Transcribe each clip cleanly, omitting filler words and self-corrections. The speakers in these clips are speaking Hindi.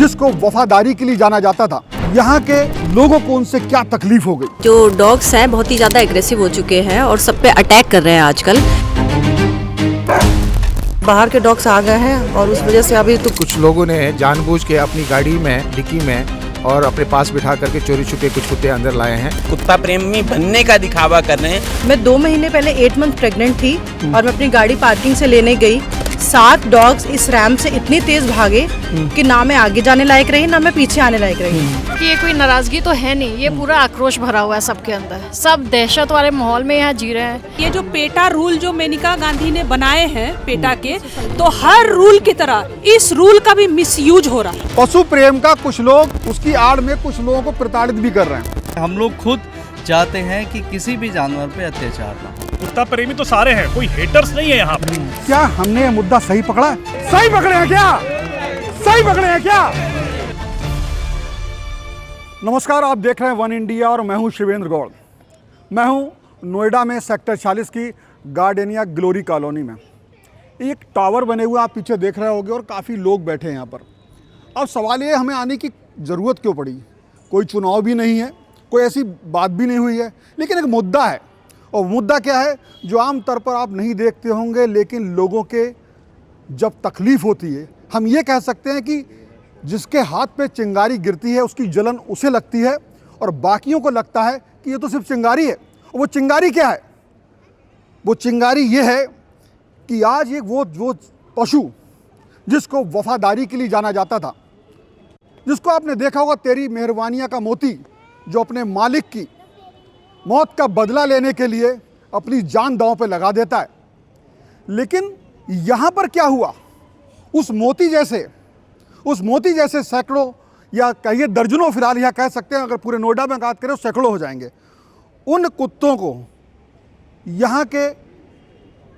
जिसको वफादारी के लिए जाना जाता था, यहाँ के लोगों को उनसे क्या तकलीफ हो गई। जो डॉग्स हैं बहुत ही ज़्यादा एग्रेसिव हो चुके हैं और सब पे अटैक कर रहे हैं आजकल। बाहर के डॉग्स आ गए हैं और उस वजह से अभी तो कुछ लोगों ने जानबूझ के अपनी गाड़ी में डिक्की में और अपने पास बिठा करके चोरी छुपे कुछ कुत्ते अंदर लाए हैं। कुत्ता प्रेमी बनने का दिखावा कर रहे हैं। मैं 2 महीने पहले 8 मंथ प्रेग्नेंट थी और मैं अपनी गाड़ी पार्किंग से लेने गई। 7 डॉग्स इस रैम्प से इतनी तेज भागे कि ना मैं आगे जाने लायक रही ना मैं पीछे आने लायक रही। कि ये कोई नाराजगी तो है नहीं, ये पूरा आक्रोश भरा हुआ है सबके अंदर। सब दहशत वाले माहौल में यहाँ जी रहे हैं। ये जो पेटा रूल जो मेनका गांधी ने बनाए हैं पेटा के, तो हर रूल की तरह इस रूल का भी मिसयूज हो रहा है। पशु प्रेम का कुछ लोग उसकी आड़ में कुछ लोगों को प्रताड़ित भी कर रहे हैं। हम लोग खुद चाहते हैं कि किसी भी जानवर पे अत्याचार ना हो। कुत्ता प्रेमी तो सारे हैं, कोई हेटर्स नहीं है यहाँ पे। क्या हमने ये मुद्दा सही पकड़ा है? सही पकड़े हैं क्या? सही पकड़े हैं क्या? नमस्कार, आप देख रहे हैं वन इंडिया और मैं हूं शिवेंद्र गौड़। मैं हूं नोएडा में सेक्टर 40 की गार्डेनिया ग्लोरी कॉलोनी में। एक टावर बने हुए आप पीछे देख रहे होंगे और काफ़ी लोग बैठे हैं यहाँ पर। अब सवाल ये, हमें आने की ज़रूरत क्यों पड़ी? कोई चुनाव भी नहीं है, कोई ऐसी बात भी नहीं हुई है, लेकिन एक मुद्दा है। और मुद्दा क्या है जो आम तौर पर आप नहीं देखते होंगे, लेकिन लोगों के जब तकलीफ़ होती है, हम ये कह सकते हैं कि जिसके हाथ पे चिंगारी गिरती है उसकी जलन उसे लगती है और बाकियों को लगता है कि ये तो सिर्फ चिंगारी है। और वो चिंगारी क्या है? वो चिंगारी ये है कि आज एक वो पशु जिसको वफादारी के लिए जाना जाता था, जिसको आपने देखा होगा तेरी मेहरबानियाँ का मोती, जो अपने मालिक की मौत का बदला लेने के लिए अपनी जान दांव पे लगा देता है। लेकिन यहाँ पर क्या हुआ? उस मोती जैसे सैकड़ों या कहिए दर्जनों, फिलहाल यहाँ कह सकते हैं, अगर पूरे नोएडा में बात करें तो सैकड़ों हो जाएंगे। उन कुत्तों को, यहाँ के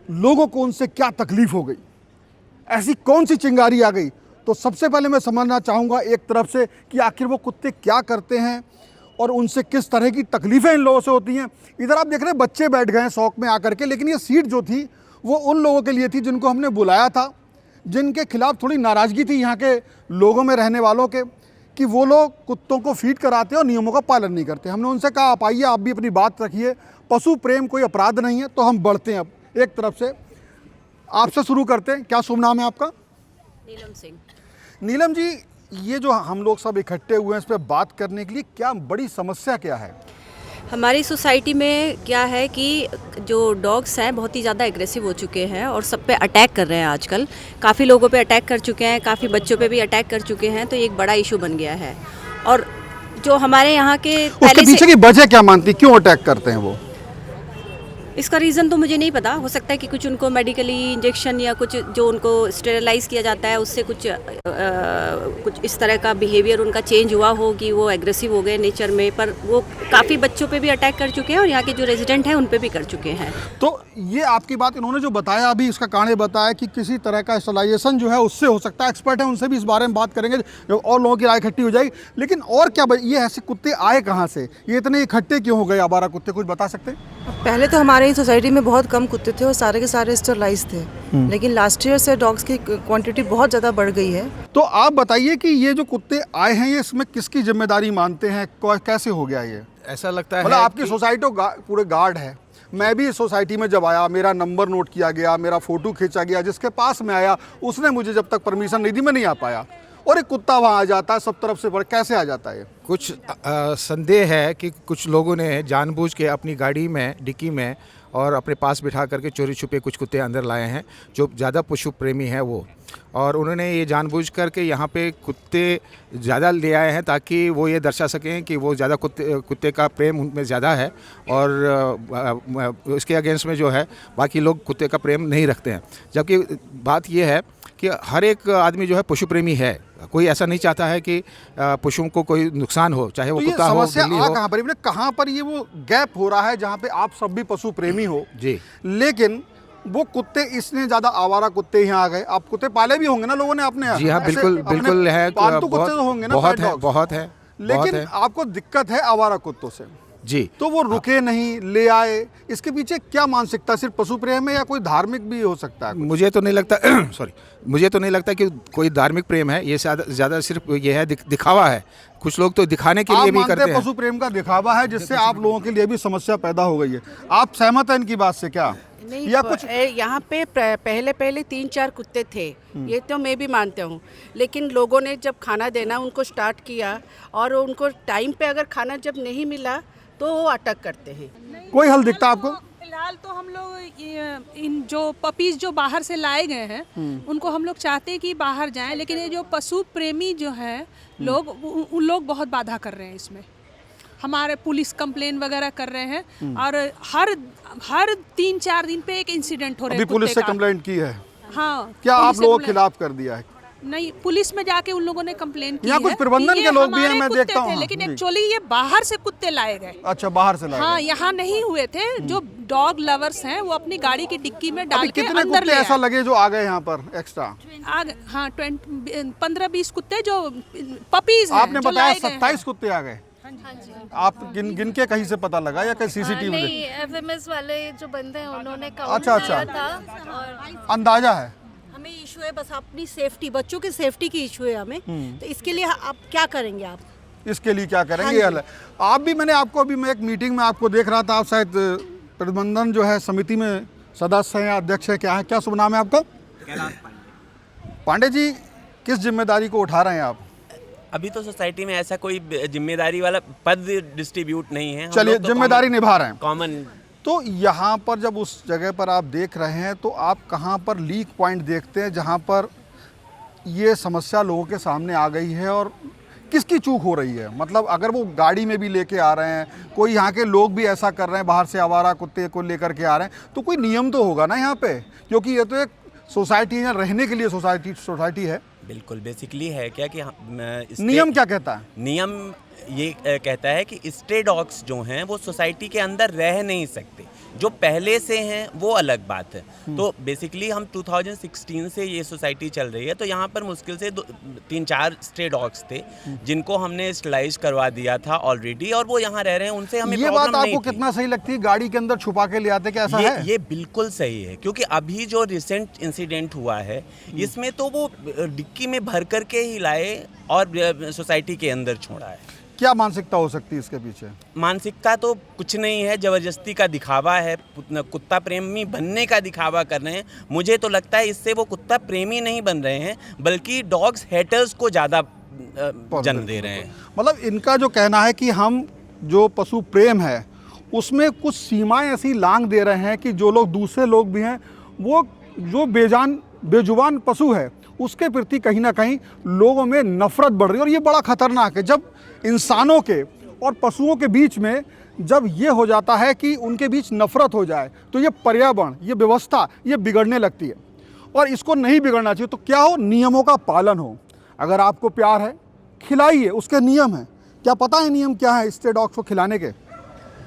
लोगों को उनसे क्या तकलीफ हो गई? ऐसी कौन सी चिंगारी आ गई? तो सबसे पहले मैं समझना चाहूँगा एक तरफ से कि आखिर वो कुत्ते क्या करते हैं और उनसे किस तरह की तकलीफ़ें इन लोगों से होती हैं। इधर आप देख रहे हैं बच्चे बैठ गए हैं शौक में आकर के, लेकिन ये सीट जो थी वो उन लोगों के लिए थी जिनको हमने बुलाया था, जिनके खिलाफ थोड़ी नाराज़गी थी यहाँ के लोगों में रहने वालों के, कि वो लोग कुत्तों को फीड कराते और नियमों का पालन नहीं करते। हमने उनसे कहा आप आइए, आप भी अपनी बात रखिए, पशु प्रेम कोई अपराध नहीं है। तो हम बढ़ते हैं अब एक तरफ से, आपसे शुरू करते हैं। क्या शुभ नाम है आपका? नीलम सिंह। नीलम जी, ये जो हम लोग सब इकट्ठे हुए हैं इस पर बात करने के लिए, क्या बड़ी समस्या क्या है? हमारी सोसाइटी में क्या है कि जो डॉग्स हैं बहुत ही ज़्यादा एग्रेसिव हो चुके हैं और सब पे अटैक कर रहे हैं आजकल। काफ़ी लोगों पे अटैक कर चुके हैं, काफ़ी बच्चों पे भी अटैक कर चुके हैं, तो ये एक बड़ा इशू बन गया है। और जो हमारे यहाँ के उसके पीछे की वजह क्या मानती, क्यों अटैक करते हैं वो? इसका रीज़न तो मुझे नहीं पता। हो सकता है कि कुछ उनको मेडिकली इंजेक्शन या कुछ जो उनको स्टेरलाइज किया जाता है उससे कुछ इस तरह का बिहेवियर उनका चेंज हुआ हो कि वो एग्रेसिव हो गए नेचर में। पर वो काफ़ी बच्चों पे भी अटैक कर चुके हैं और यहाँ के जो रेजिडेंट हैं उन पे भी कर चुके हैं। तो ये आपकी बात इन्होंने जो बताया अभी, इसका कारण ये बताया कि किसी तरह का स्टेरलाइजेशन जो है उससे हो सकता है। एक्सपर्ट है, उनसे भी इस बारे में बात करेंगे और लोगों की राय इकट्ठी हो जाएगी। लेकिन और क्या, ये ऐसे कुत्ते आए कहाँ से? ये इतने इकट्ठे क्यों हो गए आवारा कुत्ते, कुछ बता सकते हैं? पहले तो हमारे सोसाइटी में बहुत कम कुत्ते थे और सारे के सारे स्टरलाइज थे, लेकिन लास्ट ईयर से डॉग्स की क्वांटिटी बहुत ज़्यादा बढ़ गई है। तो आप बताइए कि ये जो कुत्ते आए हैं, ये इसमें किसकी जिम्मेदारी मानते हैं? कैसे हो गया ये? ऐसा लगता है मतलब आपकी सोसाइटी पूरे गार्ड है। मैं भी इस सोसाइटी में जब आया, मेरा नंबर नोट किया गया, मेरा फोटो खींचा गया, जिसके पास में आया उसने मुझे जब तक परमिशन नहीं दी मैं नहीं आ पाया। और एक कुत्ता वहाँ आ जाता है सब तरफ से, कैसे आ जाता है? कुछ संदेह है कि कुछ लोगों ने जानबूझ के अपनी गाड़ी में डिक्की में और अपने पास बिठा करके चोरी छुपे कुछ कुत्ते अंदर लाए हैं, जो ज़्यादा पशु प्रेमी हैं वो। और उन्होंने ये जानबूझ करके यहाँ पे कुत्ते ज़्यादा ले आए हैं ताकि वो ये दर्शा सकें कि वो ज़्यादा कुत्ते का प्रेम उनमें ज़्यादा है और उसके अगेंस्ट में जो है बाकी लोग कुत्ते का प्रेम नहीं रखते हैं। जबकि बात ये है कि हर एक आदमी जो है पशु प्रेमी है, कोई ऐसा नहीं चाहता है कि पशुओं को कोई नुकसान हो, चाहे वो कुत्ता हो, बिल्ली हो। कहाँ पर ये वो गैप हो रहा है जहाँ पे आप सब भी पशु प्रेमी हो जी, लेकिन वो कुत्ते इसने ज़्यादा आवारा कुत्ते यहाँ आ गए। आप कुत्ते पाले भी होंगे ना लोगों ने अपने? जी हाँ, बिल्कुल है, पालतू कुत्ते तो होंगे ना, बहुत है। लेकिन आपको दिक्कत है आवारा कुत्तों से? जी। तो वो रुके नहीं, ले आए, इसके पीछे क्या मानसिकता, सिर्फ पशु प्रेम है या कोई धार्मिक भी हो सकता है? मुझे तो नहीं लगता सॉरी, मुझे तो नहीं लगता कि कोई धार्मिक प्रेम है, ये ज़्यादा सिर्फ ये है दिखावा है। कुछ लोग तो दिखाने के लिए भी करते हैं। पशु प्रेम का दिखावा है, जिससे आप लोगों के लिए भी समस्या पैदा हो गई है। आप सहमत हैं इनकी बात से क्या? नहीं, या कुछ यहाँ पे पहले 3-4 कुत्ते थे, ये तो मैं भी मानता हूँ, लेकिन लोगों ने जब खाना देना उनको स्टार्ट किया और उनको टाइम पे अगर खाना जब नहीं मिला तो वो अटैक करते हैं। कोई हल दिखता आपको? फिलहाल तो हम लोग इन जो पपीज जो बाहर से लाए गए हैं उनको हम लोग चाहते हैं कि बाहर जाएं, लेकिन ये जो पशु प्रेमी जो हैं लोग, उन लोग बहुत बाधा कर रहे हैं इसमें। हमारे पुलिस कंप्लेन वगैरह कर रहे हैं और हर 3-4 दिन पे एक इंसिडेंट हो रहा है। अभी पुलिस से कंप्लेंट की है? हाँ। क्या आप लोगों के खिलाफ कर दिया है? नहीं, पुलिस में जाके उन लोगों ने कंप्लेन की यहाँ कुछ प्रबंधन के लोग भी हैं, मैं देखता हूँ। लेकिन एक्चुअली ये बाहर से कुत्ते लाए गए। अच्छा, बाहर से लाए? हाँ, यहाँ नहीं हुए थे। जो डॉग लवर्स हैं वो अपनी गाड़ी की डिक्की में डाल के कितने अंदर कुत्ते ऐसा लगे जो आ गए यहाँ पर एक्स्ट्रा? हाँ, 15-20 कुत्ते जो पपीज हैं। आपने बताया 27 कुत्ते आ गए। आप गिन के कहीं से पता लगा या कहीं सीसीटीवी में? नहीं, एफएमएस वाले जो बंदे हैं उन्होंने अच्छा था और अंदाजा है। हमें इशू है बस अपनी सेफ्टी, बच्चों की सेफ्टी की इशू है हमें, तो इसके लिए आप क्या करेंगे? आप इसके लिए क्या करेंगे? हल है। आप भी, मैंने आपको अभी मैं एक मीटिंग में आपको देख रहा था, आप शायद प्रबंधन जो है समिति में सदस्य हैं या अध्यक्ष है, क्या है, क्या शुभ नाम है आपका? पांडे जी, किस जिम्मेदारी को उठा रहे हैं आप? अभी तो सोसाइटी में ऐसा कोई जिम्मेदारी वाला पद डिस्ट्रीब्यूट नहीं है। चलिए, जिम्मेदारी निभा रहे हैं कॉमन। तो यहाँ पर जब उस जगह पर आप देख रहे हैं तो आप कहाँ पर लीक पॉइंट देखते हैं जहाँ पर ये समस्या लोगों के सामने आ गई है और किसकी चूक हो रही है? मतलब अगर वो गाड़ी में भी लेके आ रहे हैं, कोई यहाँ के लोग भी ऐसा कर रहे हैं, बाहर से आवारा कुत्ते को लेकर के आ रहे हैं, तो कोई नियम तो होगा ना यहाँ पे, क्योंकि ये तो एक सोसाइटी है, रहने के लिए सोसाइटी है। बिल्कुल, बेसिकली है क्या कि नियम क्या कहता है? नियम ये कहता है कि स्ट्रे डॉग्स जो हैं वो सोसाइटी के अंदर रह नहीं सकते। जो पहले से हैं वो अलग बात है। तो बेसिकली हम 2016 से ये सोसाइटी चल रही है, तो यहाँ पर मुश्किल से 3-4 स्ट्रे डॉग्स थे जिनको हमने स्टरलाइज करवा दिया था ऑलरेडी, और वो यहाँ रह रहे हैं, उनसे हमें ये बात आपको कितना सही लगती है? गाड़ी के अंदर छुपा के ले आते, क्या ऐसा है? ये बिल्कुल सही है, क्योंकि अभी जो रिसेंट इंसिडेंट हुआ है इसमें तो वो डिक्की में भर करके ही लाए और सोसाइटी के अंदर छोड़ा है। क्या मानसिकता हो सकती है इसके पीछे? मानसिकता तो कुछ नहीं है, ज़बरदस्ती का दिखावा है, कुत्ता प्रेमी बनने का दिखावा कर रहे हैं। मुझे तो लगता है इससे वो कुत्ता प्रेमी नहीं बन रहे हैं, बल्कि डॉग्स हेटर्स को ज़्यादा जन्म दे रहे हैं। मतलब इनका जो कहना है कि हम जो पशु प्रेम है उसमें कुछ सीमाएं ऐसी लांघ दे रहे हैं कि जो लोग, दूसरे लोग भी हैं, वो जो बेजुबान पशु है उसके प्रति कहीं ना कहीं लोगों में नफरत बढ़ रही है। और ये बड़ा खतरनाक है, जब इंसानों के और पशुओं के बीच में जब ये हो जाता है कि उनके बीच नफरत हो जाए, तो ये पर्यावरण, ये व्यवस्था, ये बिगड़ने लगती है और इसको नहीं बिगड़ना चाहिए। तो क्या हो? नियमों का पालन हो। अगर आपको प्यार है, खिलाइए, उसके नियम हैं। क्या पता है नियम क्या है स्ट्रे डॉग्स को खिलाने के?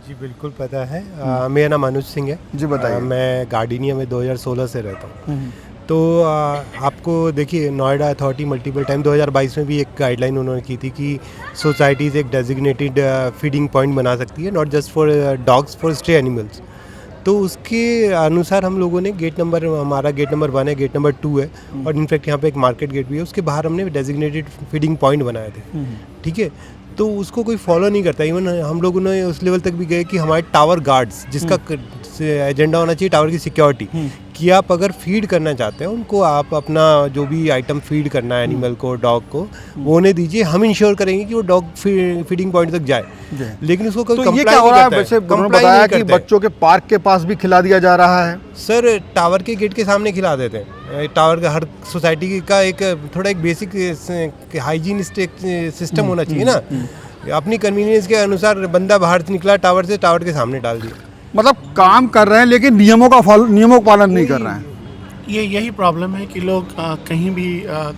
जी बिल्कुल पता है। मेरा नाम अनुज सिंह है। जी बताइए। मैं गार्डिनिया में 2016 से रहता हूँ। तो आपको देखिए, नोएडा अथॉरिटी मल्टीपल टाइम 2022 में भी एक गाइडलाइन उन्होंने की थी कि सोसाइटीज़ एक डेजिग्नेटेड फीडिंग पॉइंट बना सकती है, not just for dogs, for stray animals. तो उसके अनुसार हम लोगों ने हमारा गेट नंबर 1 है, गेट नंबर 2 है, और इनफैक्ट यहाँ पे एक मार्केट गेट भी है, उसके बाहर हमने डेजिग्नेटेड फीडिंग पॉइंट बनाए थे। ठीक है, तो उसको कोई फॉलो नहीं करता। इवन हम लोगों ने उस लेवल तक भी गए कि हमारे टावर गार्ड्स, जिसका एजेंडा होना चाहिए टावर की सिक्योरिटी, कि आप अगर फीड करना चाहते हैं उनको, आप अपना जो भी आइटम फीड करना है एनिमल को, डॉग को, वो उन्हें दीजिए, हम इंश्योर करेंगे कि वो डॉग फीडिंग पॉइंट तक जाए। लेकिन उसको कोई कंप्लाई नहीं करता है। वैसे बताया कि बच्चों के पार्क के पास भी खिला दिया जा रहा है। सर, टावर के गेट के सामने खिला देते हैं। टावर का हर सोसाइटी का एक थोड़ा एक बेसिक हाइजीन सिस्टम होना चाहिए ना। अपनी कन्वीनियंस के अनुसार बंदा बाहर से निकला टावर से, टावर के सामने डाल दिया। मतलब काम कर रहे हैं लेकिन नियमों का पालन नहीं कर रहे हैं। यही प्रॉब्लम है कि लोग कहीं भी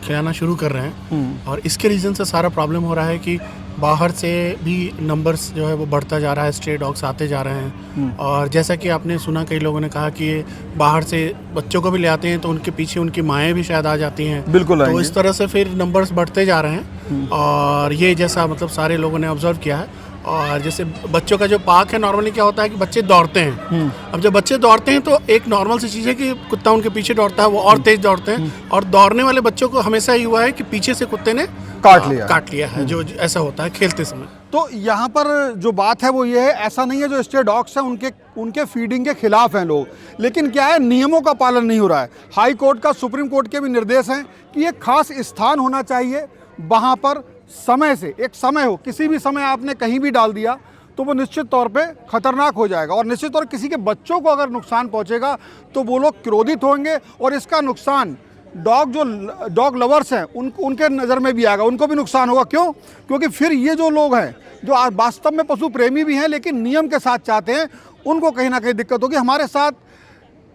खिलाना शुरू कर रहे हैं, और इसके रीज़न से सारा प्रॉब्लम हो रहा है कि बाहर से भी नंबर्स जो है वो बढ़ता जा रहा है, स्ट्रे डॉग्स आते जा रहे हैं। और जैसा कि आपने सुना, कई लोगों ने कहा कि बाहर से बच्चों को भी ले आते हैं तो उनके पीछे उनकी माएँ भी शायद आ जाती हैं। बिल्कुल। तो इस तरह से फिर नंबर्स बढ़ते जा रहे हैं, और ये जैसा मतलब सारे लोगों ने ऑब्जर्व किया है। और जैसे बच्चों का जो पार्क है, नॉर्मली क्या होता है कि बच्चे दौड़ते हैं। अब जब बच्चे दौड़ते हैं तो एक नॉर्मल सी चीज़ है कि कुत्ता उनके पीछे दौड़ता है, वो और तेज दौड़ते हैं। और दौड़ने वाले बच्चों को हमेशा ही हुआ है कि पीछे से कुत्ते ने काट लिया है, जो ऐसा होता है खेलते समय। तो यहाँ पर जो बात है वो ये है, ऐसा नहीं है जो स्ट्रे डॉग्स हैं उनके फीडिंग के खिलाफ हैं लोग, लेकिन क्या है, नियमों का पालन नहीं हो रहा है। हाई कोर्ट का, सुप्रीम कोर्ट के भी निर्देश हैं कि एक खास स्थान होना चाहिए, वहाँ पर समय से एक समय हो, किसी भी समय आपने कहीं भी डाल दिया तो वो निश्चित तौर पे खतरनाक हो जाएगा, और निश्चित तौर किसी के बच्चों को अगर नुकसान पहुँचेगा तो वो लोग क्रोधित होंगे, और इसका नुकसान डॉग लवर्स हैं उनके नज़र में भी आएगा, उनको भी नुकसान होगा। क्यों? क्योंकि फिर ये जो लोग हैं जो वास्तव में पशु प्रेमी भी हैं लेकिन नियम के साथ चाहते हैं, उनको कहीं ना कहीं दिक्कत होगी। हमारे साथ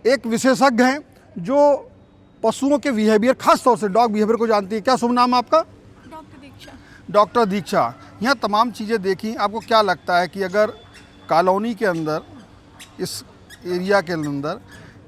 एक विशेषज्ञ हैं जो पशुओं के बिहेवियर, खास तौर से डॉग बिहेवियर को जानती है। क्या शुभ नाम आपका? डॉक्टर दीक्षा। यहाँ तमाम चीज़ें देखी, आपको क्या लगता है कि अगर कॉलोनी के अंदर, इस एरिया के अंदर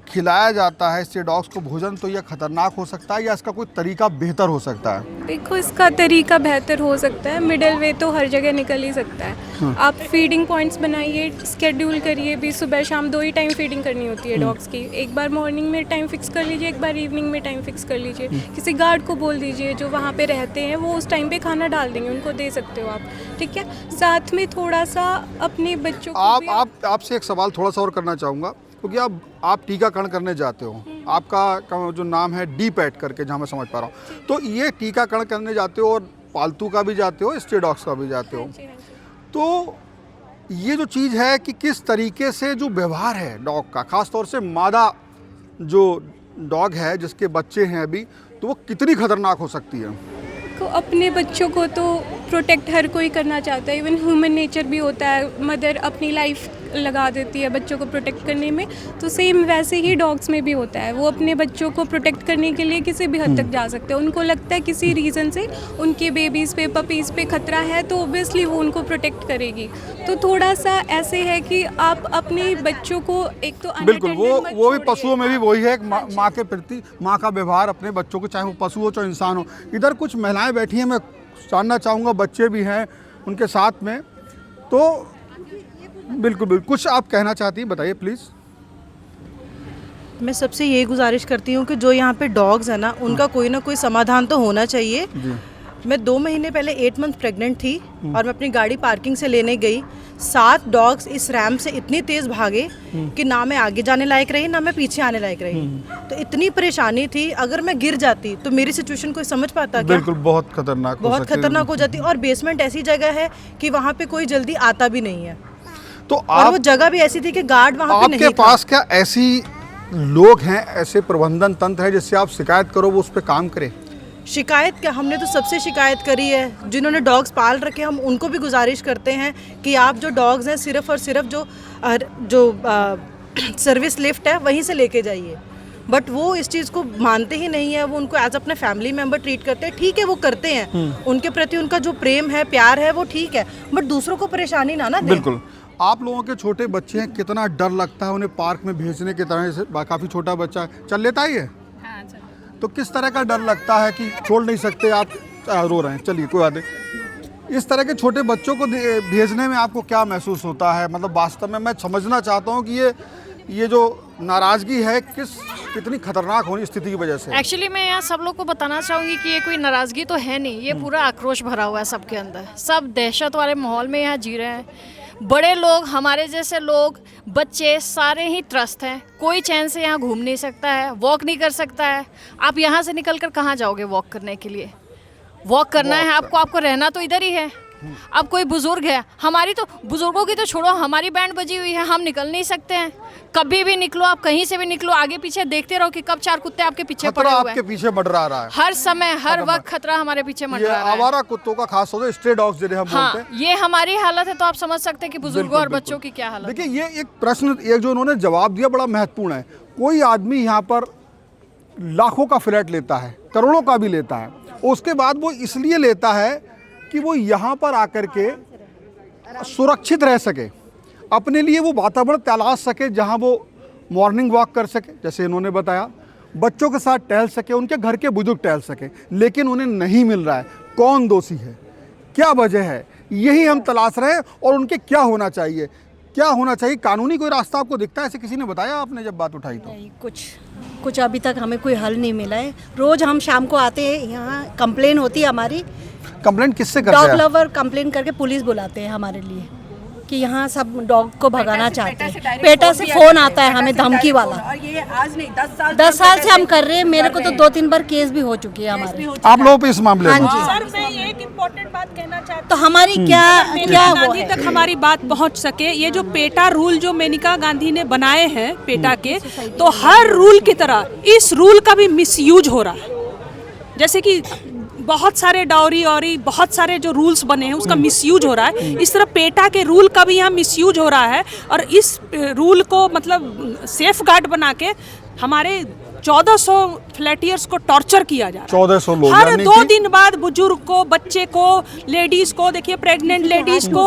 खिलाया जाता है स्ट्रे डॉग्स को भोजन, तो यह खतरनाक हो सकता है या इसका कोई तरीका बेहतर हो सकता है? देखो, इसका तरीका बेहतर हो सकता है, मिडिल वे तो हर जगह निकल ही सकता है। आप फीडिंग पॉइंट्स बनाइए, स्केड्यूल करिए भी, सुबह शाम 2 ही टाइम फीडिंग करनी होती है डॉग्स की। एक बार मॉर्निंग में टाइम फिक्स कर लीजिए, एक बार इवनिंग में टाइम फिक्स कर लीजिए। किसी गार्ड को बोल दीजिए जो वहाँ पे रहते हैं, वो उस टाइम पे खाना डाल देंगे, उनको दे सकते हो आप, ठीक है। साथ में थोड़ा सा अपने बच्चों को आपसे एक सवाल थोड़ा सा और करना चाहूँगा, क्योंकि आप टीकाकरण करने जाते हो, आपका जो नाम है डी-पैट करके, जहाँ मैं समझ पा रहा हूँ, तो ये टीकाकरण करने जाते हो और पालतू का भी जाते हो, स्ट्रे डॉग्स का भी जाते हो, तो ये जो चीज़ है कि किस तरीके से जो व्यवहार है डॉग का, ख़ास तौर से मादा जो डॉग है जिसके बच्चे हैं अभी, तो वो कितनी खतरनाक हो सकती है? को अपने बच्चों को तो प्रोटेक्ट हर कोई करना चाहता है, इवन ह्यूमन नेचर भी होता है, मदर अपनी लाइफ लगा देती है बच्चों को प्रोटेक्ट करने में, तो सेम वैसे ही डॉग्स में भी होता है। वो अपने बच्चों को प्रोटेक्ट करने के लिए किसी भी हद तक जा सकते हैं। उनको लगता है किसी रीज़न से उनके बेबीज़ पे, पपीज़ पे खतरा है, तो ओब्वियसली वो उनको प्रोटेक्ट करेगी। तो थोड़ा सा ऐसे है कि आप अपने बच्चों को एक तो बिल्कुल वो भी पशुओं में भी वही है, माँ के प्रति, माँ का व्यवहार अपने बच्चों को, चाहे वो पशु हो चाहे इंसान हो। इधर कुछ महिलाएं बैठी हैं, मैं जानना चाहूँगा, बच्चे भी हैं उनके साथ में, तो बिल्कुल कुछ आप कहना चाहती हैं, बताइए प्लीज़। मैं सबसे यही गुजारिश करती हूँ कि जो यहाँ पे डॉग्स हैं ना, उनका कोई ना कोई समाधान तो होना चाहिए। मैं 2 महीने पहले 8 मंथ प्रेग्नेंट थी और मैं अपनी गाड़ी पार्किंग से लेने गई। 7 डॉग्स इस रैम्प से इतनी तेज़ भागे कि ना मैं आगे जाने लायक रही ना मैं पीछे आने लायक रही। तो इतनी परेशानी थी, अगर मैं गिर जाती तो मेरी सिचुएशन कोई समझ पाता क्या? बिल्कुल बहुत खतरनाक हो जाती। और बेसमेंट ऐसी जगह है कि वहाँ पे कोई जल्दी आता भी नहीं है, तो और वो जगह भी ऐसी थी कि गार्ड वहाँ पे नहीं था। आपके पास क्या ऐसी लोग हैं, ऐसे प्रबंधन तंत्र है जिससे आप शिकायत करो वो उस पर काम करे? शिकायत क्या, हमने तो सबसे शिकायत करी है जिन्होंने डॉग्स पाल रखे। हम उनको भी गुजारिश करते हैं कि आप जो डॉग्स हैं सिर्फ और सिर्फ जो सर्विस लिफ्ट है वहीं से लेके जाइए। बट वो इस चीज़ को मानते ही नहीं है, वो उनको एज अपने फैमिली मेम्बर ट्रीट करते हैं। ठीक है, वो करते हैं, उनके प्रति उनका जो प्रेम है, प्यार है, वो ठीक है, बट दूसरों को परेशानी ना दें। बिल्कुल। आप लोगों के छोटे बच्चे हैं, कितना डर लगता है उन्हें पार्क में भेजने की तरह से? काफ़ी छोटा बच्चा है, चल लेता ही है? हाँ, तो किस तरह का डर लगता है कि छोड़ नहीं सकते आप? रो रहे हैं, चलिए कोई बात नहीं। इस तरह के छोटे बच्चों को भेजने में आपको क्या महसूस होता है? मतलब वास्तव में मैं समझना चाहता हूँ कि ये जो नाराज़गी है कितनी खतरनाक होनी स्थिति की वजह से। एक्चुअली मैं यहाँ सब लोग को बताना चाहूँगी कि ये कोई नाराज़गी तो है नहीं, ये पूरा आक्रोश भरा हुआ है सबके अंदर। सब दहशत वाले माहौल में यहाँ जी रहे हैं। बड़े लोग, हमारे जैसे लोग, बच्चे, सारे ही त्रस्त हैं। कोई चैन से यहाँ घूम नहीं सकता है, वॉक नहीं कर सकता है। आप यहाँ से निकल कर कहाँ जाओगे वॉक करने के लिए? वॉक करना है आपको रहना तो इधर ही है। अब कोई बुजुर्ग है, हमारी तो बुजुर्गों की तो छोड़ो, हमारी बैंड बजी हुई है, हम निकल नहीं सकते हैं। कभी भी निकलो, आप कहीं से भी निकलो, आगे पीछे देखते रहो कि कब 4 कुत्ते आपके पीछे पड़े हुए हैं। आपके पीछे मंडरा रहा है हर समय, हर वक्त खतरा हमारे पीछे मंडरा रहा है। आवारा कुत्तों का, खास तौर से स्ट्रे डॉग्स जिन्हें हम बोलते हैं, ये हमारी हालत है, तो आप समझ सकते हैं कि बुजुर्गों और बच्चों की क्या हालत है। देखिए, ये एक प्रश्न एक जो उन्होंने जवाब दिया बड़ा महत्वपूर्ण है। कोई आदमी यहाँ पर लाखों का फ्लैट लेता है, करोड़ों का भी लेता है, उसके बाद वो इसलिए लेता है कि वो यहाँ पर आकर के सुरक्षित रह सके, अपने लिए वो वातावरण तलाश सके जहाँ वो मॉर्निंग वॉक कर सके, जैसे इन्होंने बताया, बच्चों के साथ टहल सके, उनके घर के बुजुर्ग टहल सके, लेकिन उन्हें नहीं मिल रहा है। कौन दोषी है, क्या वजह है? यही हम तलाश रहे हैं। और उनके क्या होना चाहिए, क्या होना चाहिए, कानूनी कोई रास्ता आपको दिखता है? ऐसे किसी ने बताया आपने जब बात उठाई तो? नहीं, कुछ अभी तक हमें कोई हल नहीं मिला है। रोज हम शाम को आते हैं, यहाँ कंप्लेन होती है हमारी। कंप्लेंट किससे करते हैं? डॉग लवर कंप्लेन करके पुलिस बुलाते हैं हमारे लिए कि यहाँ सब डॉग को भगाना चाहते हैं। पेटा से फोन आता है हमें धमकी वाला। और ये आज नहीं 10 साल से हम कर रहे हैं। मेरे को तो 2-3 बार केस भी हो चुकी है हमारे। आप लोगों पे इस मामले में? हाँ जी। सर मैं एक इम्पोर्टेंट बात कहना चाहती हूँ, तो हमारी क्या गांधी तक हमारी बात पहुंच सके। ये जो पेटा रूल जो मेनका गांधी ने बनाए हैं पेटा के, तो हर रूल की तरह इस रूल का भी मिसयूज हो रहा है। जैसे कि बहुत सारे डाउरी और बहुत सारे जो रूल्स बने हैं उसका मिसयूज हो रहा है, इस तरह पेटा के रूल का भी यहाँ मिसयूज हो रहा है। और इस रूल को मतलब सेफ गार्ड बना के हमारे 1400 फ्लैटियर्स को टॉर्चर किया जा रहा है। 1400 लोग हर 2 दिन बाद बुजुर्ग को, बच्चे को, लेडीज को, देखिए प्रेग्नेंट लेडीज को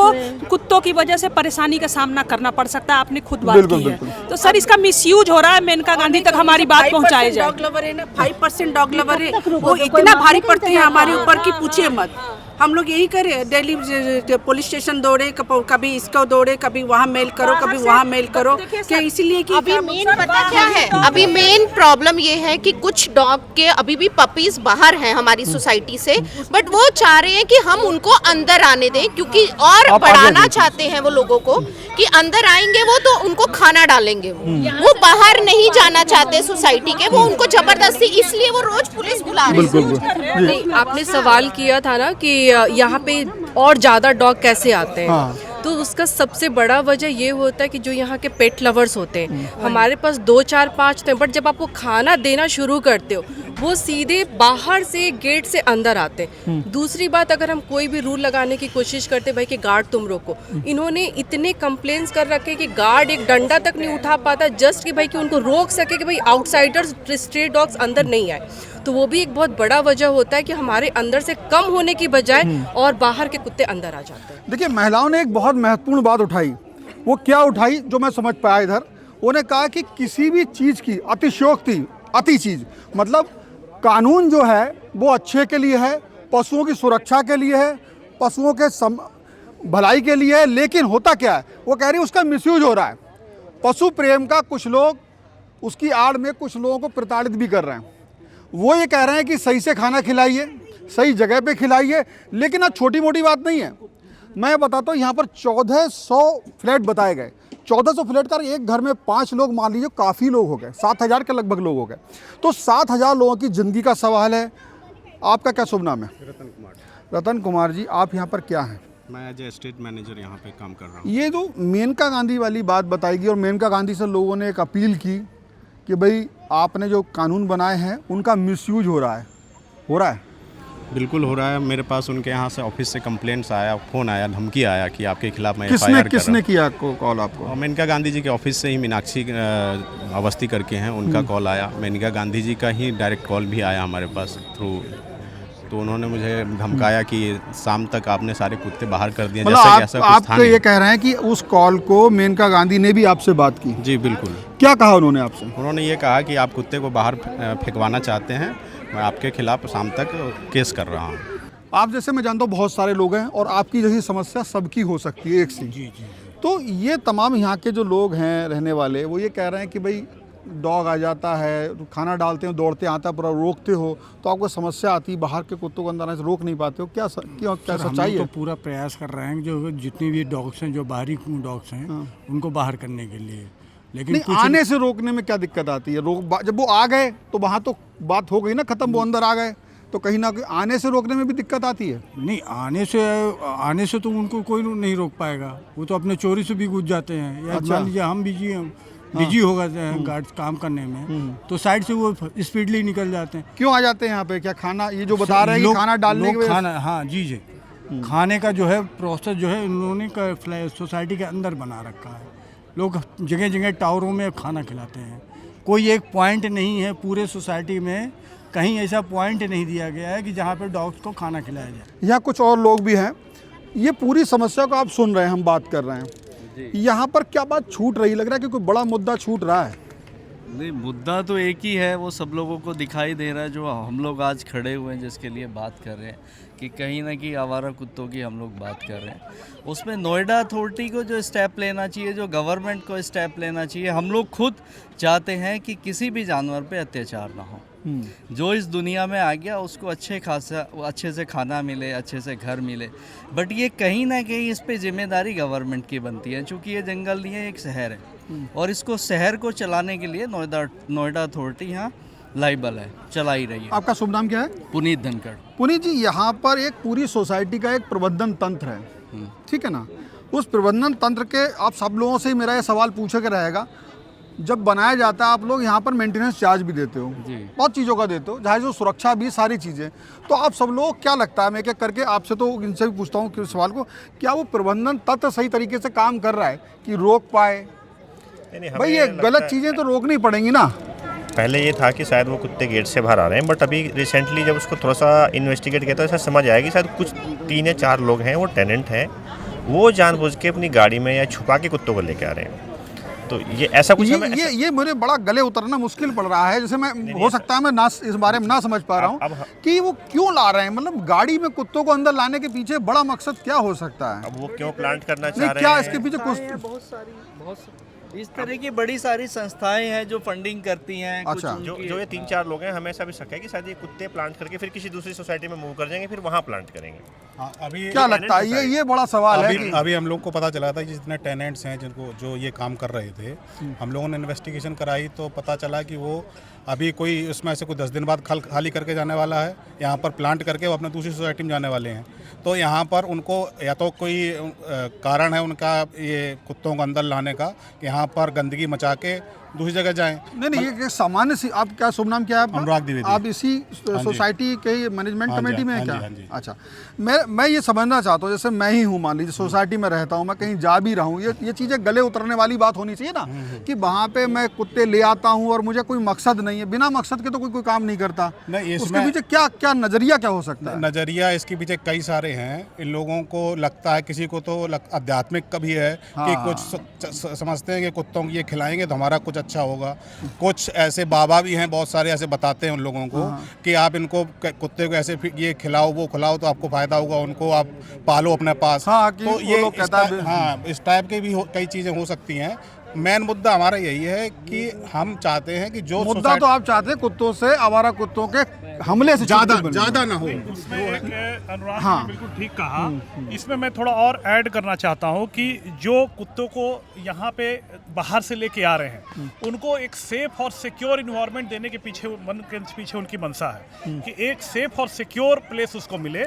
कुत्तों की वजह से परेशानी का सामना करना पड़ सकता है। आपने खुद बात की है। तो सर इसका मिसयूज हो रहा है। मेनका गांधी तक हमारी बात पहुंचाई जाए। डॉग लवर है ना, 5% डॉग लवर है, वो इतना भारी पड़ते हैं हमारे ऊपर कि पूछिए मत। हम लोग यही करें, डेली पुलिस स्टेशन दौड़े, कभी इसको दौड़े, कभी वहाँ मेल करो, कभी वहाँ मेल करो, क्या इसीलिए कि अभी मेन पता क्या है, अभी मेन प्रॉब्लम ये है कि कुछ डॉग के अभी भी पपीज बाहर हैं हमारी सोसाइटी से, बट वो चाह रहे हैं कि हम उनको अंदर आने दें, क्योंकि और बढ़ाना चाहते हैं वो लोगों को कि अंदर आएंगे वो तो उनको खाना डालेंगे। वो बाहर नहीं जाना चाहते सोसाइटी के, वो उनको जबरदस्ती, इसलिए वो रोज पुलिस बुला रहे हैं। नहीं, आपने सवाल किया था ना कि यहाँ पे और ज़्यादा डॉग कैसे आते हैं। हाँ। तो उसका सबसे बड़ा वजह ये होता है कि जो यहाँ के पेट लवर्स होते हैं, हमारे पास 2, 4, 5 थे, बट जब आपको खाना देना शुरू करते हो वो सीधे बाहर से गेट से अंदर आते हैं। दूसरी बात, अगर हम कोई भी रूल लगाने की कोशिश करते भाई कि गार्ड तुम रोको, इन्होंने इतने कंप्लेंट्स कर रखे कि गार्ड एक डंडा तक नहीं उठा पाता जस्ट कि भाई कि उनको रोक सके कि भाई आउटसाइडर्स, स्ट्रे डॉग्स अंदर नहीं आए। तो वो भी एक बहुत बड़ा वजह होता है कि हमारे अंदर से कम होने की बजाय और बाहर के कुत्ते अंदर आ जाते हैं। देखिए, महिलाओं ने एक बहुत महत्वपूर्ण बात उठाई। वो क्या उठाई जो मैं समझ पाया इधर? उन्होंने कहा कि किसी भी चीज़ की अतिशयोक्ति, अति चीज़, मतलब कानून जो है वो अच्छे के लिए है, पशुओं की सुरक्षा के लिए है, पशुओं के भलाई के लिए है, लेकिन होता क्या है, वो कह रही है उसका मिसयूज हो रहा है। पशु प्रेम का कुछ लोग उसकी आड़ में कुछ लोगों को प्रताड़ित भी कर रहे हैं। वो ये कह रहे हैं कि सही से खाना खिलाइए, सही जगह पे खिलाइए, लेकिन अब छोटी मोटी बात नहीं है। मैं बताता हूँ, यहाँ पर 1400 फ्लैट बताए गए। 1400 फ्लैट का एक घर में 5 लोग मान लीजिए, काफ़ी लोग हो गए, 7000 के लगभग लोग हो गए। तो 7000 लोगों की ज़िंदगी का सवाल है। आपका क्या शुभ नाम है? रतन कुमार। रतन कुमार जी, आप यहाँ पर क्या हैं? मैं एज ए स्टेट मैनेजर यहाँ पे काम कर रहा हूँ। ये जो मेनका गांधी वाली बात बताई गई और मेनका गांधी से लोगों ने एक अपील की कि भाई आपने जो कानून बनाए हैं उनका मिसयूज हो रहा है। बिल्कुल हो रहा है। मेरे पास उनके यहाँ से ऑफिस से कंप्लेंट्स आया, फ़ोन आया, धमकी आया कि आपके खिलाफ मैं FIR किसने किया कॉल आपको? मेनका गांधी जी के ऑफिस से ही मीनाक्षी अवस्थी करके हैं, उनका कॉल आया। मेनका गांधी जी का ही डायरेक्ट कॉल भी आया हमारे पास थ्रू, तो उन्होंने मुझे धमकाया कि शाम तक आपने सारे कुत्ते बाहर कर दिए। मतलब आप तो ये कह रहे हैं कि उस कॉल को मेनका गांधी ने भी आपसे बात की? जी बिल्कुल। क्या कहा उन्होंने आपसे? उन्होंने ये कहा कि आप कुत्ते को बाहर फेंकवाना चाहते हैं, मैं आपके खिलाफ शाम तक केस कर रहा हूँ। आप जैसे मैं जानता हूँ बहुत सारे लोग हैं और आपकी जैसी समस्या सबकी हो सकती है एक सी। जी। तो ये तमाम यहाँ के जो लोग हैं रहने वाले, वो ये कह रहे हैं कि भाई डॉग आ जाता है, खाना डालते हो, दौड़ते आता है, पूरा रोकते हो तो आपको समस्या आती है, बाहर के कुत्तों को अंदर आने से रोक नहीं पाते हो। क्या सच्चाई है? तो पूरा प्रयास कर रहे हैं जो जितनी भी डॉग्स हैं, जो बाहरी डॉग्स हैं, उनको बाहर करने के लिए, लेकिन नहीं, आने से रोकने में क्या दिक्कत आती है? जब वो आ गए तो वहाँ तो बात हो गई ना खत्म, वो अंदर आ गए तो कहीं ना कहीं आने से रोकने में भी दिक्कत आती है। नहीं, आने से तो उनको कोई नहीं रोक पाएगा, वो तो अपने चोरी से भी घुस जाते हैं। या मान लीजिए हम बिजी हो गए हैं गार्ड काम करने में, तो साइड से वो स्पीडली निकल जाते हैं। क्यों आ जाते हैं यहाँ पे? क्या खाना, ये जो बता रहे हैं कि खाना डालने के खाना, हाँ जी, खाने का जो है प्रोसेस जो है उन्होंने सोसाइटी के अंदर बना रखा है। लोग जगह जगह टावरों में खाना खिलाते हैं। कोई एक पॉइंट नहीं है पूरे सोसाइटी में, कहीं ऐसा पॉइंट नहीं दिया गया है कि जहाँ पे डॉग्स को खाना खिलाया जाए। यहाँ कुछ और लोग भी हैं। ये पूरी समस्या को आप सुन रहे हैं, हम बात कर रहे हैं। यहाँ पर क्या बात छूट रही? लग रहा है कि कोई बड़ा मुद्दा छूट रहा है। नहीं, मुद्दा तो एक ही है, वो सब लोगों को दिखाई दे रहा है, जो हम लोग आज खड़े हुए हैं जिसके लिए बात कर रहे हैं कि कहीं ना कहीं आवारा कुत्तों की हम लोग बात कर रहे हैं। उसमें नोएडा अथॉरिटी को जो स्टेप लेना चाहिए, जो गवर्नमेंट को स्टेप लेना चाहिए, हम लोग खुद चाहते हैं कि किसी भी जानवर पे अत्याचार ना हो। जो इस दुनिया में आ गया उसको अच्छे से खाना मिले, अच्छे से घर मिले, बट ये कहीं ना कहीं इस पे जिम्मेदारी गवर्नमेंट की बनती है, क्योंकि ये जंगल नहीं है, एक शहर है, और इसको शहर को चलाने के लिए नोएडा अथॉरिटी यहाँ लाइबल है, चला ही रही है। आपका शुभ नाम क्या है? पुनीत धनखड़। पुनीत जी, यहाँ पर एक पूरी सोसाइटी का एक प्रबंधन तंत्र है, ठीक है ना? उस प्रबंधन तंत्र के आप सब लोगों से ही मेरा ये सवाल पूछे के रहेगा, जब बनाया जाता है आप लोग यहाँ पर मेंटेनेंस चार्ज भी देते हो, बहुत चीज़ों का देते हो, चाहे जो सुरक्षा भी, सारी चीज़ें, तो आप सब लोग क्या लगता है, मैं एक एक करके आपसे तो इनसे भी पूछता हूँ कि सवाल को, क्या वो प्रबंधन तंत्र सही तरीके से काम कर रहा है कि रोक पाए? भाई ये गलत चीज़ें तो रोकनी पड़ेंगी ना। पहले ये था कि शायद वो कुत्ते गेट से बाहर आ रहे हैं, बट अभी रिसेंटली जब उसको थोड़ा सा इन्वेस्टिगेट किया तो ऐसा समझ आया कि शायद कुछ 3 या 4 लोग हैं, वो टेनेंट हैं, वो जानबूझ के अपनी गाड़ी में या छुपा के कुत्तों को लेके आ रहे हैं। तो ये ऐसा कुछ ये मुझे बड़ा गले उतरना मुश्किल पड़ रहा है, जैसे मैं हो सकता है मैं ना इस बारे में ना समझ पा रहा हूँ कि वो क्यों ला रहे हैं, मतलब गाड़ी में कुत्तों को अंदर लाने के पीछे बड़ा मकसद क्या हो सकता है? अब वो क्यों प्लांट करना चाह रहे हैं? क्या इसके पीछे कुछ बहुत इस तरह की बड़ी सारी संस्थाएं हैं जो फंडिंग करती हैं। अच्छा, जो ये 3-4 लोग हैं, हमें ऐसा भी शक है कि शायद ये कुत्ते प्लांट करके फिर किसी दूसरी सोसाइटी में मूव कर जाएंगे, फिर वहाँ प्लांट करेंगे। अभी क्या लगता है, ये बड़ा सवाल है कि अभी हम लोग को पता चला था कि जितने टेनेंट्स हैं जिनको जो ये काम कर रहे थे, हम लोगों ने इन्वेस्टिगेशन कराई तो पता चला कि वो अभी कोई उसमें से कोई 10 दिन बाद खाली करके जाने वाला है, यहाँ पर प्लांट करके वो अपने दूसरी सोसाइटी में जाने वाले हैं। तो यहाँ पर उनको या तो कोई कारण है उनका ये कुत्तों को अंदर लाने का, यहाँ पर गंदगी मचा के दूसरी जगह जाएं। नहीं, ये सामान्य सी, आप क्या शुभ नाम क्या है आपका? अनुराग द्विवेदी। आप इसी सोसाइटी के मैनेजमेंट कमेटी में है क्या? अच्छा, मैं ये समझना चाहता हूँ, जैसे मैं ही हूँ, मान लीजिए सोसाइटी में रहता हूँ, मैं कहीं जा भी रहा हूँ, ये चीज़ें गले उतरने वाली बात होनी चाहिए ना, कि वहाँ पे मैं कुत्ते ले आता हूँ और मुझे कोई मकसद नहीं है, बिना मकसद के तो कोई काम नहीं करता। नहीं, उसके पीछे क्या नजरिया क्या हो सकता है? नजरिया इसके पीछे कई सारे हैं। इन लोगों को लगता है, किसी को तो आध्यात्मिक का भी है कि कुछ समझते हैं कि कुत्तों को ये खिलाएंगे तो हमारा कुछ अच्छा होगा। कुछ ऐसे बाबा भी हैं, बहुत सारे ऐसे बताते हैं उन लोगों को कि आप इनको कुत्ते को ऐसे ये खिलाओ वो खिलाओ तो आपको फायदा होगा, उनको आप पालो अपने पास। तो ये इस टाइप के भी कई चीज़ें हो सकती हैं। मेन मुद्दा हमारा यही है कि हम चाहते हैं कि जो मुद्दा तो आप चाहते हैं कुत्तों से, आवारा कुत्तों के हमले से ज़्यादा ना हो। हाँ, बिल्कुल ठीक कहा। इसमें मैं थोड़ा और ऐड करना चाहता हूँ कि जो कुत्तों को यहाँ पे बाहर से लेके आ रहे हैं, उनको एक सेफ और सिक्योर इन्वायरमेंट देने के पीछे उनकी मंशा है कि एक सेफ और सिक्योर प्लेस उसको मिले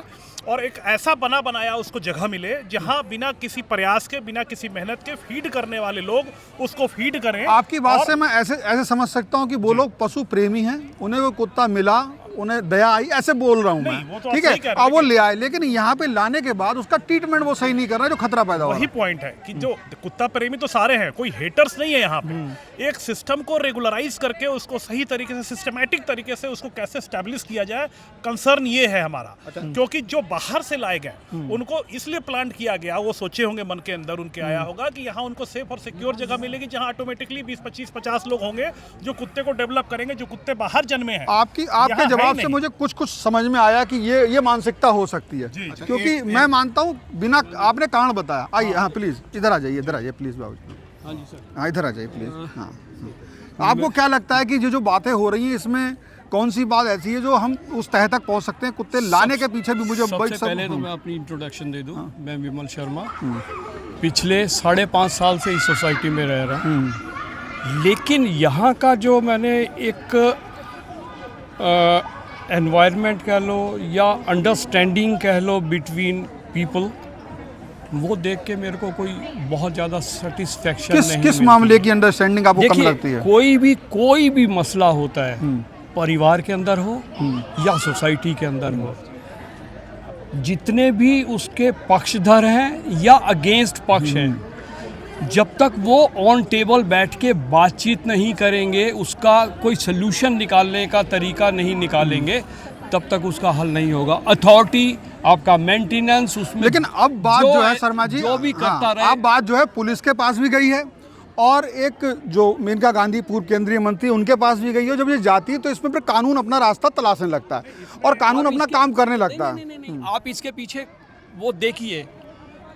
और एक ऐसा बनाया उसको जगह मिले जहाँ बिना किसी प्रयास के, बिना किसी मेहनत के फीड करने वाले लोग उसको फीड करें। आपकी बात से मैं ऐसे समझ सकता हूँ कि वो लोग पशु प्रेमी हैं, उन्हें वो कुत्ता मिला, उन्हें दया आई, ऐसे बोल रहा हूँ मैं, तो ठीक है, अब वो ले आए, लेकिन यहाँ पे लाने के बाद उसका ट्रीटमेंट वो सही नहीं कर रहा है, जो खतरा पैदा हो रहा है। वही पॉइंट है कि जो कुत्ता प्रेमी तो सारे हैं, कोई हेटर्स नहीं है यहाँ पे। एक सिस्टम को रेगुलराइज करके उसको सही तरीके से, सिस्टमैटिक तरीके से उसको कैसे स्टैब्लिश किया जाए, कंसर्न ये है हमारा। क्योंकि जो बाहर से लाए गए उनको इसलिए प्लांट किया गया, वो सोचे होंगे मन के अंदर उनके आया होगा कि यहाँ उनको सेफ और सिक्योर जगह मिलेगी, जहाँ ऑटोमेटिकली 20-25-50 लोग होंगे जो कुत्ते को डेवलप करेंगे, जो कुत्ते बाहर जन्मे हैं। आपके जवाब से मुझे कुछ समझ में आया कि ये मानसिकता हो सकती है, क्योंकि मैं मानता हूँ बिना आपने कारण बताया। आइए, हाँ प्लीज इधर आ जाइए प्लीज बाबू। हाँ जी सर, हाँ इधर आ जाइए प्लीज। हाँ, आपको क्या लगता है कि जो बातें हो रही हैं, इसमें कौन सी बात ऐसी है जो हम उस तह तक पहुंच सकते हैं? कुत्ते लाने के पीछे भी मुझे पहले तो मैं अपनी इंट्रोडक्शन दे दूं। मैं विमल शर्मा, पिछले 5.5 साल से इस सोसाइटी में रह रहा हूँ, लेकिन यहाँ का जो मैंने एक एनवायरनमेंट कह लो या अंडरस्टैंडिंग कह लो बिटवीन पीपल, वो देख के मेरे को कोई बहुत ज़्यादा सेटिस्फेक्शन नहीं। किस मामले की अंडरस्टैंडिंग आपको कम लगती है? कोई भी मसला होता है, परिवार के अंदर हो या सोसाइटी के अंदर हो, जितने भी उसके पक्षधर हैं या अगेंस्ट पक्ष हैं, जब तक वो ऑन टेबल बैठ के बातचीत नहीं करेंगे, उसका कोई सल्यूशन निकालने का तरीका नहीं निकालेंगे, तब तक उसका हल नहीं होगा। अथॉरिटी, आपका मेंटेनेंस उसमें, लेकिन अब बात जो है शर्मा जी, जो भी करता रहे, अब बात जो है पुलिस के पास भी गई है, और एक जो मेनका गांधी पूर्व केंद्रीय मंत्री, उनके पास भी गई है। जब ये जाती है तो इसमें फिर कानून अपना रास्ता तलाशने लगता है और कानून अपना काम करने लगता है। नहीं, आप इसके पीछे वो देखिए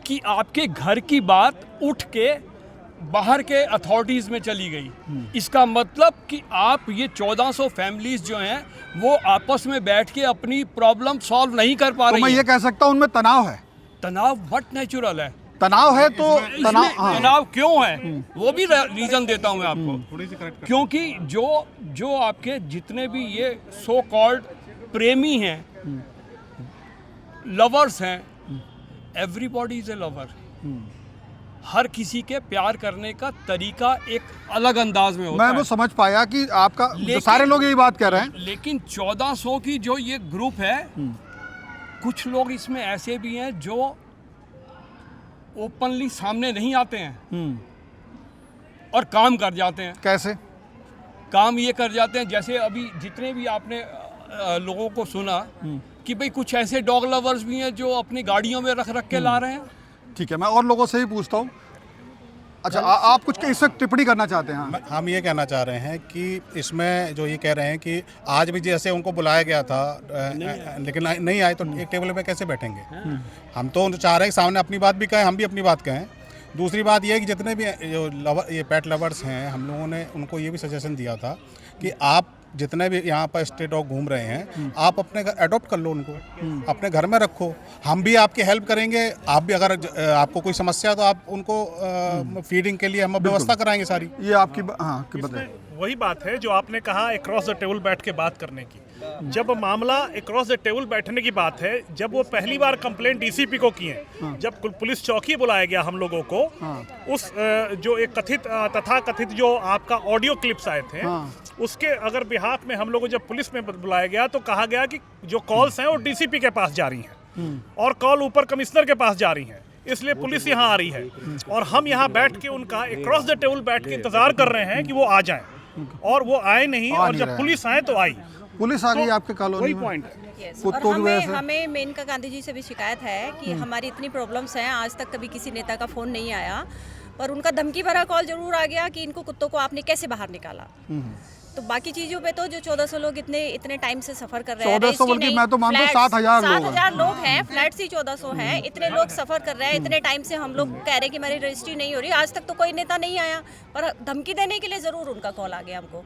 कि आपके घर की बात उठ के बाहर के अथॉरिटीज़ में चली गई। इसका मतलब कि आप ये 1400 फैमिलीज जो हैं वो आपस में बैठ के अपनी प्रॉब्लम सॉल्व नहीं कर पा रही तो मैं ये कह सकता हूँ उनमें तनाव है। तनाव बट नेचुरल है। तनाव है तो तनाव क्यों है वो भी रीज़न देता हूँ मैं आपको। क्योंकि जो आपके जितने भी ये सो कॉल्ड प्रेमी हैं, लवर्स हैं, एवरीबॉडी इज ए लवर। हर किसी के प्यार करने का तरीका एक अलग अंदाज में होता है। मैं वो समझ पाया कि आपका सारे लोग यही बात कह रहे हैं। लेकिन 1400 की जो ये ग्रुप है, कुछ लोग इसमें ऐसे भी हैं जो ओपनली सामने नहीं आते हैं और काम कर जाते हैं। कैसे काम ये कर जाते हैं, जैसे अभी जितने भी आपने लोगों को सुना कि भाई कुछ ऐसे डॉग लवर्स भी हैं जो अपनी गाड़ियों में रख के ला रहे हैं। ठीक है, मैं और लोगों से ही पूछता हूँ। अच्छा, आप कुछ इस वक्त टिप्पणी करना चाहते हैं? हम ये कहना चाह रहे हैं कि इसमें जो ये कह रहे हैं कि आज भी जैसे उनको बुलाया गया था लेकिन नहीं आए, तो एक टेबल पे कैसे बैठेंगे? हम तो चाह रहे हैं सामने अपनी बात भी कहें, हम भी अपनी बात कहें। दूसरी बात ये है कि जितने भी ये पेट लवर्स हैं, हम लोगों ने उनको ये भी सजेशन दिया था कि आप जितने भी यहाँ पर स्ट्रे डॉग घूम रहे हैं, आप अपने घर अडॉप्ट कर लो, उनको अपने घर में रखो। हम भी आपकी हेल्प करेंगे। आप भी अगर आपको कोई समस्या तो आप उनको फीडिंग के लिए हम व्यवस्था कराएंगे सारी। ये आपकी बताएं। वही बात है जो आपने कहा अक्रॉस द टेबल बैठ के बात करने की। जब मामला अक्रॉस द टेबल बैठने की बात है, जब वो पहली बार कंप्लेंट डीसीपी को किए, जब पुलिस चौकी बुलाया गया हम लोगों को, उस जो एक कथित जो आपका ऑडियो क्लिप्स आए थे, उसके अगर बिहाफ में हम लोगों जब पुलिस में बुलाया गया तो कहा गया कि जो कॉल्स हैं वो डीसीपी के पास जा रही हैं और कॉल ऊपर कमिश्नर के पास जा रही हैं, इसलिए पुलिस यहाँ आ रही है और हम यहाँ बैठ के उनका अक्रॉस द टेबल बैठ के इंतजार कर रहे हैं कि वो आ जाएं, और वो आए नहीं। और जब पुलिस आए तो आई, पुलिस आ गई आपके कॉलोनी में। पॉइंट है। और हमें मेनका गांधी जी से भी शिकायत है कि हमारी इतनी प्रॉब्लम्स हैं, आज तक कभी किसी नेता का फ़ोन नहीं आया, पर उनका धमकी भरा कॉल जरूर आ गया कि इनको कुत्तों को आपने कैसे बाहर निकाला। तो बाकी चीज़ों पे तो जो 1400 लोग इतने टाइम से सफ़र कर रहे हैं, 1400 बल्कि मैं तो मानता हूं 7000 लोग हैं, फ्लैट से 1400 हैं, इतने लोग सफ़र कर रहे हैं, इतने टाइम से हम लोग कह रहे हैं कि हमारी रजिस्ट्री नहीं हो रही, आज तक तो कोई नेता नहीं आया, पर धमकी देने के लिए ज़रूर उनका कॉल आ गया हमको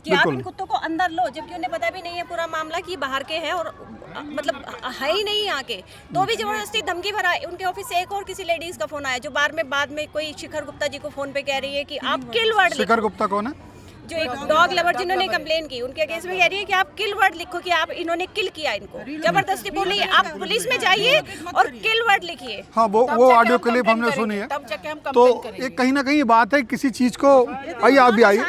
कि आप इन कुत्तों को अंदर लो, जबकि उन्हें पता भी नहीं है पूरा मामला कि बाहर के हैं और मतलब है ही नहीं यहाँ के, तो भी जबरदस्ती धमकी भरा। उनके ऑफिस से एक और किसी लेडीज का फोन आया जो बाद में कोई शिखर गुप्ता जी को फोन पे कह रही है कि आप किल वर्ड। शिखर गुप्ता कौन है? जो एक डॉग लवर जिन्होंने कंप्लेन की, उनके केस में कह रही है कि आप किल वर्ड लिखो कि आप इन्होंने किल किया इनको, जबरदस्ती बोली आप पुलिस में जाइए और किल वर्ड लिखिए। हाँ, वो ऑडियो क्लिप हमने सुनी है। तो एक कहीं ना कहीं बात है किसी चीज को। आइए आप भी आइए,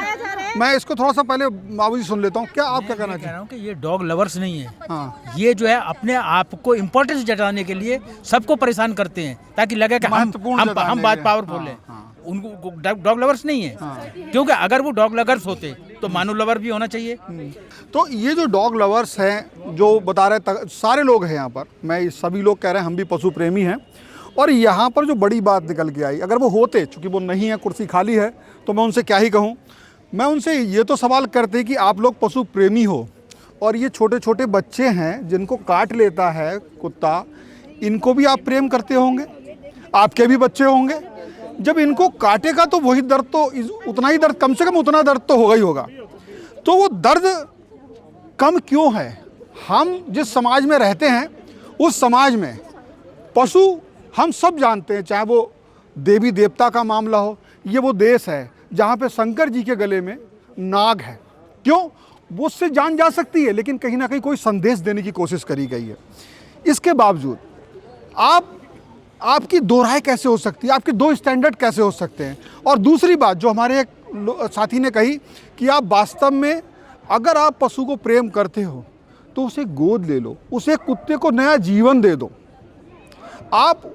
मैं इसको थोड़ा सा पहले बाबू जी सुन लेता हूँ। क्या आप क्या कहना चाह रहे हैं? कि ये डॉग लवर्स नहीं है, ये जो है अपने आप को इम्पोर्टेंस जताने के लिए सबको परेशान करते हैं ताकि लगे कि हम बात पावरफुल है। उनको डॉग लवर्स नहीं है, क्योंकि अगर वो डॉग लवर्स होते तो मानव लवर भी होना चाहिए। तो ये जो डॉग लवर्स हैं जो बता रहे सारे लोग हैं यहाँ पर, मैं सभी लोग कह रहे हैं हम भी पशु प्रेमी हैं, और यहाँ पर जो बड़ी बात निकल के आई, अगर वो होते, चूँकि वो नहीं है, कुर्सी खाली है, तो मैं उनसे क्या ही कहूँ। मैं उनसे ये तो सवाल करते कि आप लोग पशु प्रेमी हो और ये छोटे छोटे बच्चे हैं जिनको काट लेता है कुत्ता, इनको भी आप प्रेम करते होंगे, आपके भी बच्चे होंगे। जब इनको काटेगा तो वही दर्द, तो उतना ही दर्द, कम से कम उतना दर्द तो होगा ही होगा। तो वो दर्द कम क्यों है? हम जिस समाज में रहते हैं उस समाज में पशु हम सब जानते हैं, चाहे वो देवी देवता का मामला हो, ये वो देश है जहाँ पे शंकर जी के गले में नाग है। क्यों? वो उससे जान जा सकती है, लेकिन कहीं ना कहीं कोई संदेश देने की कोशिश करी गई है। इसके बावजूद आपकी दो राय कैसे हो सकती है? आपके दो स्टैंडर्ड कैसे हो सकते हैं? और दूसरी बात जो हमारे एक साथी ने कही कि आप वास्तव में अगर आप पशु को प्रेम करते हो तो उसे गोद ले लो, उसे कुत्ते को नया जीवन दे दो। आप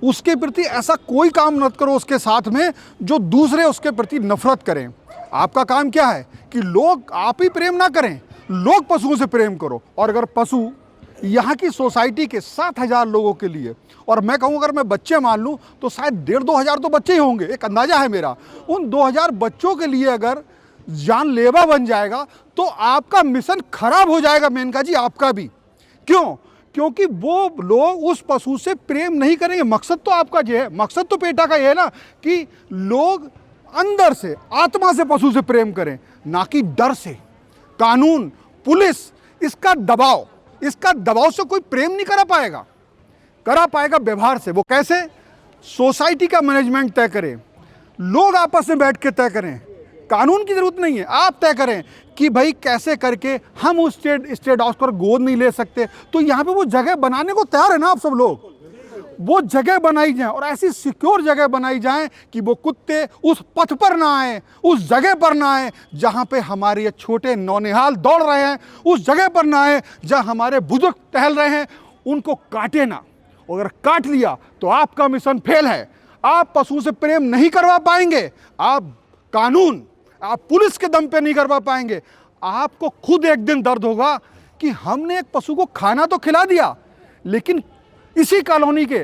उसके प्रति ऐसा कोई काम मत करो उसके साथ में जो दूसरे उसके प्रति नफरत करें। आपका काम क्या है कि लोग आप ही प्रेम ना करें, लोग पशुओं से प्रेम करो। और अगर पशु यहाँ की सोसाइटी के 7,000 लोगों के लिए, और मैं कहूँ अगर मैं बच्चे मान लूँ तो शायद 1,500-2 हज़ार तो बच्चे ही होंगे, एक अंदाज़ा है मेरा। उन 2,000 बच्चों के लिए अगर जानलेवा बन जाएगा तो आपका मिशन खराब हो जाएगा मेनका जी, आपका भी। क्यों? क्योंकि वो लोग उस पशु से प्रेम नहीं करेंगे। मकसद तो आपका ये है, मकसद तो पेटा का ये है ना कि लोग अंदर से, आत्मा से पशु से प्रेम करें, ना कि डर से। कानून, पुलिस, इसका दबाव से कोई प्रेम नहीं करा पाएगा व्यवहार से। वो कैसे? सोसाइटी का मैनेजमेंट तय करे, लोग आपस में बैठ के तय करें। कानून की जरूरत नहीं है, आप तय करें कि भाई कैसे करके हम उस स्टे डॉग्स को गोद नहीं ले सकते। तो यहाँ पे वो जगह बनाने को तैयार है ना आप सब लोग, वो जगह बनाई जाए और ऐसी सिक्योर जगह बनाई जाए कि वो कुत्ते उस पथ पर ना आए, उस जगह पर ना आए जहाँ पे हमारे ये छोटे नौनिहाल दौड़ रहे हैं, उस जगह पर ना आए जहाँ हमारे बुजुर्ग टहल रहे हैं। उनको काटे ना, अगर काट लिया तो आपका मिशन फेल है। आप पशु से प्रेम नहीं करवा पाएंगे, आप कानून, आप पुलिस के दम पे नहीं करवा पाएंगे। आपको खुद एक दिन दर्द होगा कि हमने एक पशु को खाना तो खिला दिया, लेकिन इसी कॉलोनी के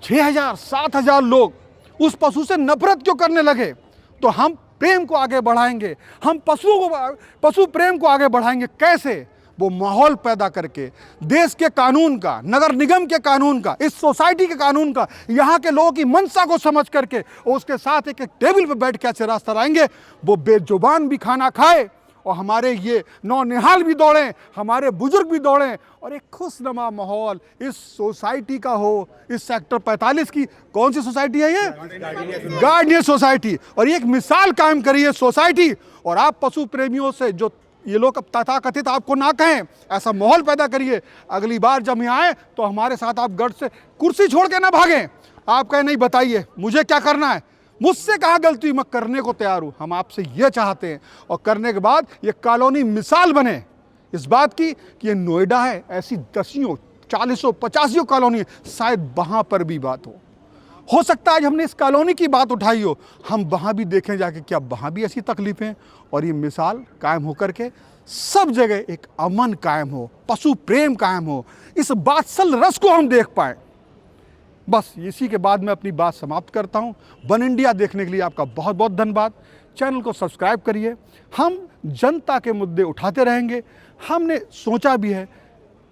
6,000-7,000 लोग उस पशु से नफरत क्यों करने लगे। तो हम प्रेम को आगे बढ़ाएंगे, हम पशु प्रेम को आगे बढ़ाएंगे कैसे? वो माहौल पैदा करके, देश के कानून का, नगर निगम के कानून का, इस सोसाइटी के कानून का, यहाँ के लोगों की मंशा को समझ करके और उसके साथ एक टेबल पर बैठ के अच्छे रास्ता लाएंगे। वो बेजुबान भी खाना खाए और हमारे ये नौनिहाल भी दौड़ें, हमारे बुजुर्ग भी दौड़ें और एक खुशनुमा माहौल इस सोसाइटी का हो। इस सेक्टर 45 की कौन सी सोसाइटी है ये? Guardian society. और ये एक मिसाल कायम करी है सोसाइटी। और आप पशु प्रेमियों से, जो ये लोग अब तथाकथित आपको ना कहें, ऐसा माहौल पैदा करिए। अगली बार जब यहाँ आए तो हमारे साथ आप गढ़ से कुर्सी छोड़ के ना भागें। आप कहें नहीं बताइए मुझे क्या करना है, मुझसे कहाँ गलती, मैं करने को तैयार हूँ। हम आपसे ये चाहते हैं और करने के बाद ये कॉलोनी मिसाल बने इस बात की कि ये नोएडा है, ऐसी 10 40 50 कॉलोनी है, शायद वहाँ पर भी बात हो सकता है आज हमने इस कॉलोनी की बात उठाई हो, हम वहाँ भी देखें जाके क्या वहाँ भी ऐसी तकलीफ़ें, और ये मिसाल कायम होकर के सब जगह एक अमन कायम हो, पशु प्रेम कायम हो, इस बात्सल रस को हम देख पाएँ। बस इसी के बाद मैं अपनी बात समाप्त करता हूँ। वन इंडिया देखने के लिए आपका बहुत बहुत धन्यवाद। चैनल को सब्सक्राइब करिए, हम जनता के मुद्दे उठाते रहेंगे। हमने सोचा भी है,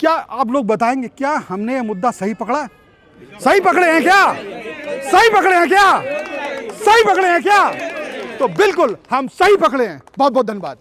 क्या आप लोग बताएंगे क्या हमने ये मुद्दा सही पकड़ा है? सही पकड़े हैं क्या? सही पकड़े हैं क्या? सही पकड़े हैं क्या? तो बिल्कुल हम सही पकड़े हैं। बहुत बहुत धन्यवाद।